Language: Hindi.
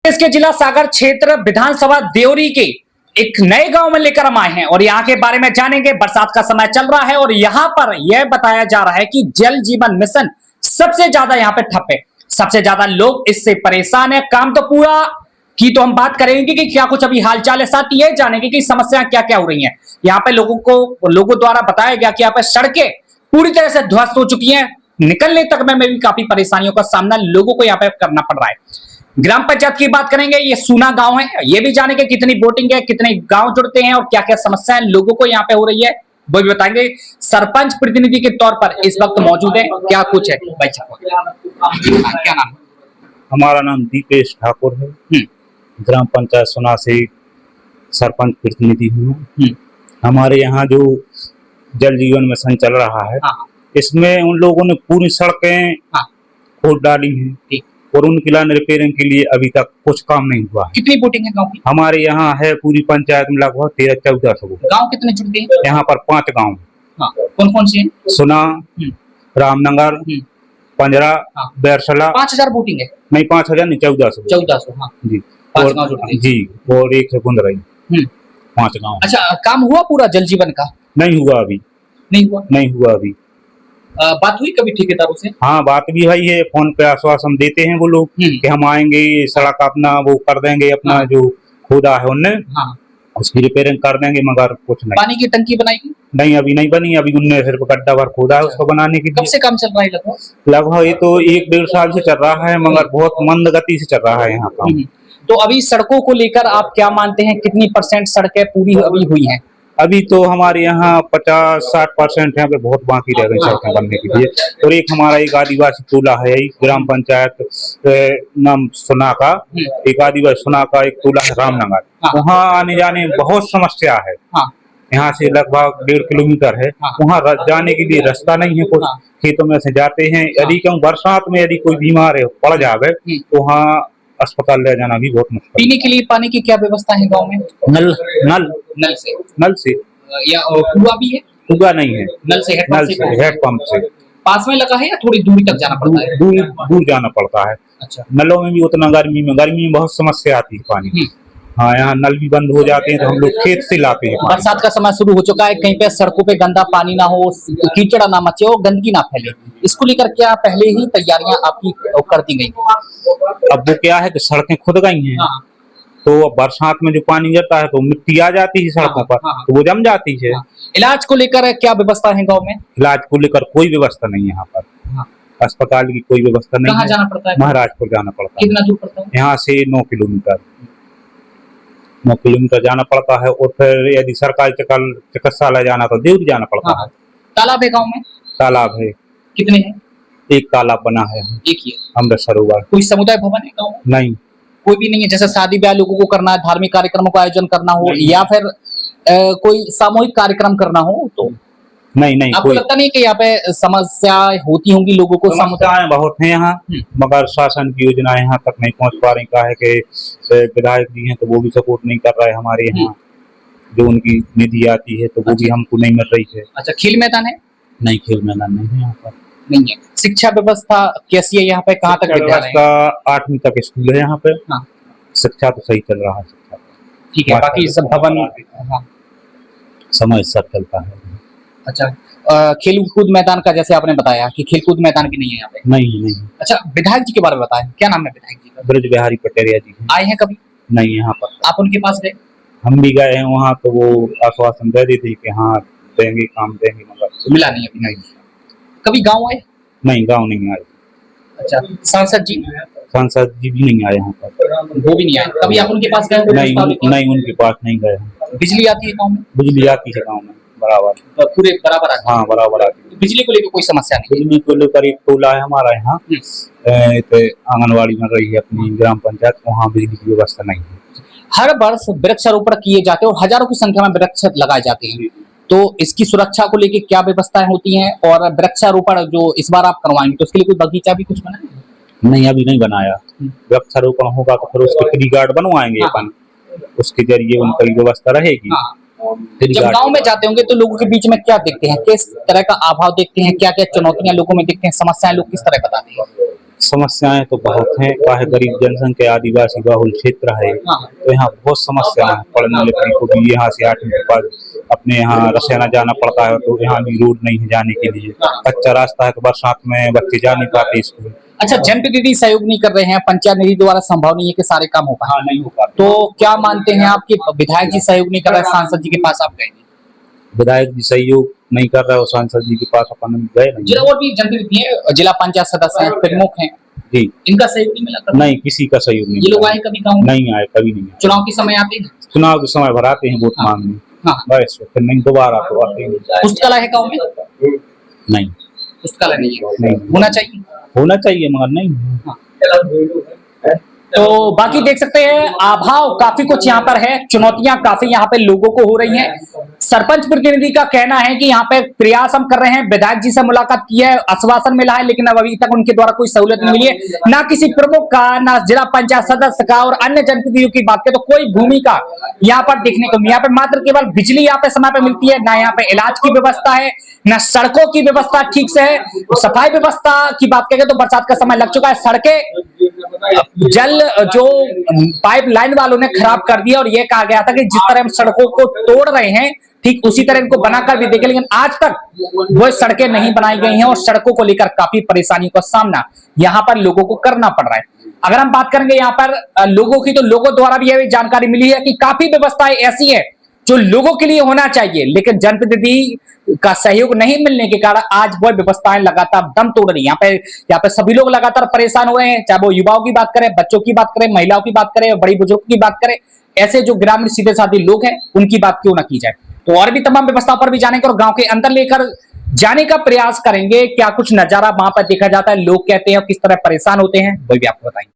छत्तीसगढ़ के जिला सागर क्षेत्र विधानसभा देवरी के एक नए गांव में लेकर हम आए हैं और यहाँ के बारे में जानेंगे। बरसात का समय चल रहा है और यहाँ पर यह बताया जा रहा है कि जल जीवन मिशन सबसे ज्यादा यहाँ पे ठप है, सबसे ज्यादा लोग इससे परेशान है। काम तो पूरा की तो हम बात करेंगे कि क्या कुछ अभी हालचाल है, साथ ये जानेंगे कि समस्याएं क्या क्या हो रही हैं। यहाँ पे लोगों द्वारा बताया गया कि यहाँ पे सड़कें पूरी तरह से ध्वस्त हो चुकी हैं, निकलने तक में भी काफी परेशानियों का सामना लोगों को यहाँ पे करना पड़ रहा है। ग्राम पंचायत की बात करेंगे, ये सूना गांव है, ये भी जानेंगे कितनी वोटिंग है, कितने गांव जुड़ते हैं और क्या क्या समस्याएं लोगों को यहाँ पे हो रही है वो भी बताएंगे। सरपंच प्रतिनिधि के तौर पर इस वक्त मौजूद है, क्या कुछ है भाई क्या नाम? हमारा नाम दीपेश ठाकुर है, ग्राम पंचायत सुना से सरपंच प्रतिनिधि हूँ। हमारे यहाँ जो जल जीवन मिशन चल रहा है, इसमें उन लोगों ने पूरी सड़कें खोद डाली हैं और उनकी लाइन रिपेयरिंग के लिए अभी तक कुछ काम नहीं हुआ। कितनी वोटिंग है गांव की? हमारे यहाँ है पूरी पंचायत में लगभग 13-14 गांव कितने जुड़ते हैं? यहाँ पर 5 गाँव। कौन कौन से हैं? सुना, रामनगर, पंजरा, बैरसला। 5000 वोटिंग है? नहीं, 5000 नहीं, 1400। हाँ जी, और एक से गुंद रही 5 गाँव। अच्छा, काम हुआ पूरा जल जीवन का? नहीं हुआ अभी। नहीं हुआ अभी। बात हुई कभी ठेकेदारों से? हाँ, बात भी हुई है। फोन पे आश्वासन देते हैं वो लोग कि हम आएंगे, सड़क अपना वो कर देंगे, अपना जो खोदा है उनने उसकी रिपेयरिंग कर देंगे, मगर कुछ नहीं। पानी की टंकी बनाई? नहीं, अभी नहीं बनी। अभी उनने सिर्फ गड्ढा भर खोदा है उसको बनाने के लिए। कब से काम चल रहा है? लगभग ये तो 1-1.5 साल से चल रहा है, मगर बहुत मंद गति से चल रहा है यहाँ काम। तो अभी सड़कों को लेकर आप क्या मानते हैं, कितनी % सड़कें पूरी अभी हुई हैं? अभी तो हमारे यहाँ 50-60% यहाँ पे बहुत बाकी रह गई सड़कें बनने के लिए। और एक आदिवासी टोला है, ग्राम पंचायत नाम सुना का, एक आदिवासी सुना का एक टोला है रामनगर, वहाँ आने जाने में बहुत समस्या है। यहाँ से लगभग 1.5 किलोमीटर है, वहाँ जाने के लिए रास्ता नहीं है। कुछ खेतों में से जाते हैं, यदि क्यों बरसात में यदि कोई बीमार पड़ जावे तो वहाँ अस्पताल ले जाना भी बहुत मुश्किल। पीने के लिए पानी की क्या व्यवस्था है गांव में? नल से या कुआं भी है? कुआं नहीं है, नल से हेडपंप से। पास में लगा है या थोड़ी दूरी तक जाना पड़ता है? दूर जाना पड़ता है। अच्छा। नलों में भी उतना गर्मी में बहुत समस्या आती है पानी की। हाँ, यहाँ नल भी बंद हो जाते हैं तो हम लोग खेत से लाते हैं। बरसात का समय शुरू हो चुका है, कहीं पे सड़कों पे गंदा पानी ना हो, कीचड़ ना मचे और गंदगी ना फैले, इसको लेकर क्या पहले ही तैयारियां आपकी कर दी गई? अब वो क्या है कि सड़कें खुद गई हैं, तो बरसात में जो पानी गिरता है तो मिट्टी आ जाती है सड़कों पर, तो वो जम जाती है। इलाज को लेकर क्या व्यवस्था है गाँव में? इलाज को लेकर कोई व्यवस्था नहीं है यहाँ पर। अस्पताल की कोई व्यवस्था नहीं। कहाँ जाना पड़ता है? महाराजपुर जाना पड़ता है। कितना दूर पड़ता है? यहाँ से 9 किलोमीटर जाना पड़ता है। और फिर यदि सरकारी चिकित्सालय जाना तो देवरी जाना पड़ता है। तालाब है गाँव में? तालाब है। कितने हैं? एक तालाब बना है, एक ही है, अमृत सरोवर। कोई समुदाय भवन है गाँव में? नहीं, कोई भी नहीं है। जैसे शादी ब्याह लोगों को करना है, धार्मिक कार्यक्रमों का आयोजन करना हो या फिर कोई सामूहिक कार्यक्रम करना हो तो नहीं। आपको लगता नहीं कि यहाँ पे समस्या होती होंगी लोगों को? समस्याएं बहुत हैं यहाँ, मगर शासन की योजना यहाँ तक नहीं पहुँच पा रही। का है कि विधायक जी हैं तो वो भी सपोर्ट नहीं कर रहा है हमारे यहाँ, जो उनकी निधि आती है तो वो भी हमको नहीं मिल रही है। अच्छा, खेल मैदान है? नहीं, खेल मैदान नहीं है यहाँ पर। नहीं है। शिक्षा व्यवस्था कैसी है यहाँ पे? कहाँ तक व्यवस्था? 8वीं तक स्कूल है यहाँ पे। शिक्षा तो सही चल रहा है। शिक्षा ठीक है, बाकी सब भवन समय सब चलता है। अच्छा, खेल कूद मैदान का जैसे आपने बताया कि खेल कूद मैदान भी नहीं है यहाँ पे? नहीं। अच्छा, विधायक जी के बारे में बताएं, क्या नाम है विधायक जी का? ब्रज बिहारी पटेरिया जी आए हैं कभी? नहीं यहाँ पर। आप उनके पास गए? हम भी गए हैं वहाँ, तो वो आश्वासन दे दी थी कि हाँ देंगे, काम देंगे, मगर मिला नहीं अभी। नहीं। कभी गाँव आए? नहीं, गाँव नहीं आए। अच्छा, सांसद जी भी नहीं आए यहाँ पर। वो भी नहीं आए। कभी आप उनके पास गए? नहीं, उनके पास नहीं गए। बिजली आती है गाँव में? बिजली आती है गाँव में बराबर, पूरे बराबर आती है? हाँ, बराबर आती है। बिजली को लेकर कोई समस्या नहीं? बिजली को लेकर एक टोला है हमारा यहाँ, आंगनबाड़ी बन रही है अपनी ग्राम पंचायत, वहाँ बिजली की व्यवस्था नहीं है। हर वर्ष वृक्षारोपण किए जाते हैं और हजारों की संख्या में वृक्ष लगाए जाते हैं, तो इसकी सुरक्षा को लेकर क्या व्यवस्थाएं होती हैं? और वृक्षारोपण जो इस बार आप करवाएंगे तो उसके लिए कोई बगीचा भी कुछ बनाया? नहीं, अभी नहीं बनाया। वृक्षारोपण होगा तो फिर उसके ट्री गार्ड बनवाएंगे अपन, उसके जरिए उनकी व्यवस्था रहेगी। जब गांव में जाते होंगे तो लोगों के बीच में क्या देखते हैं, किस तरह का अभाव देखते हैं, क्या क्या चुनौतियां लोगों में देखते हैं, समस्याएं लोग किस तरह बताते हैं? समस्याएं तो बहुत हैं, काहे गरीब जनसंख्या, आदिवासी बहुल क्षेत्र है, तो यहाँ बहुत समस्याएं हैं। पढ़ने लिखने को भी यहाँ से 8वीं के बाद अपने यहाँ रसियाना जाना पड़ता है, तो यहाँ भी रोड नहीं है जाने के लिए, कच्चा रास्ता है, तो बरसात में बच्चे जा नहीं पाते स्कूल। अच्छा, जनप्रतिनिधि सहयोग नहीं कर रहे हैं, पंचायत निधि द्वारा संभव नहीं है कि सारे काम हो पाए। हाँ, नहीं हो पाते। तो क्या मानते हैं आपके विधायक जी सहयोग नहीं कर रहे, सांसद जी के पास आप गए? विधायक जी सहयोग नहीं कर रहा है और सांसद जी के पास अपन गए नहीं। जिला और भी जनप्रतिनिधि है, जिला पंचायत सदस्य हैं, प्रमुख हैं, जी, इनका सहयोग नहीं मिला? नहीं, किसी का सहयोग नहीं। ये लोग आए कभी गाँव? नहीं आए, कभी नहीं आए। चुनाव के समय आते हैं? चुनाव के समय भर आते हैं वोट मांगने, बस फिर नहीं, दोबारा तो आते हैं। पुस्तकालय है गाँव में? नहीं, पुस्तकालय नहीं है। नहीं होना चाहिए, होना चाहिए मगर नहीं। तो बाकी देख सकते हैं अभाव काफी कुछ यहाँ पर है, चुनौतियां काफी यहाँ पे लोगों को हो रही हैं। सरपंच प्रतिनिधि का कहना है कि यहाँ पे प्रयास हम कर रहे हैं, विधायक जी से मुलाकात की है, आश्वासन मिला है, लेकिन अब अभी तक उनके द्वारा कोई सहूलियत नहीं मिली है, ना किसी प्रमुख का, ना जिला पंचायत सदस्य का, और अन्य जनप्रतिनिधियों की बात करें तो कोई भूमिका यहाँ पर देखने को नहीं। यहाँ पे मात्र केवल बिजली यहाँ पे समय पे मिलती है, ना यहाँ पे इलाज की व्यवस्था है, ना सड़कों की व्यवस्था ठीक से है। सफाई व्यवस्था की बात करें तो बरसात का समय लग चुका है, सड़कें जल जो पाइपलाइन वालों ने खराब कर दिया, और यह कहा गया था कि जिस तरह हम सड़कों को तोड़ रहे हैं ठीक उसी तरह इनको बनाकर भी देंगे, लेकिन आज तक वो सड़कें नहीं बनाई गई हैं और सड़कों को लेकर काफी परेशानियों का सामना यहाँ पर लोगों को करना पड़ रहा है। अगर हम बात करेंगे यहाँ पर लोगों की, तो लोगों द्वारा भी यह जानकारी मिली है कि काफी व्यवस्थाएं ऐसी है जो लोगों के लिए होना चाहिए, लेकिन जनप्रतिनिधि का सहयोग नहीं मिलने के कारण आज वो व्यवस्थाएं लगातार दम तोड़ रही है। यहाँ पे सभी लोग लगातार परेशान हो रहे हैं, चाहे वो युवाओं की बात करें, बच्चों की बात करें, महिलाओं की बात करें, बड़ी बुजुर्ग की बात करें, ऐसे जो ग्रामीण सीधे साधे लोग हैं उनकी बात क्यों ना की जाए। तो और भी तमाम व्यवस्थाओं पर भी जानेंगे और गांव के अंदर लेकर जाने का प्रयास करेंगे, क्या कुछ नजारा वहां पर देखा जाता है, लोग कहते हैं किस तरह परेशान होते हैं, वो भी आपको बताएंगे।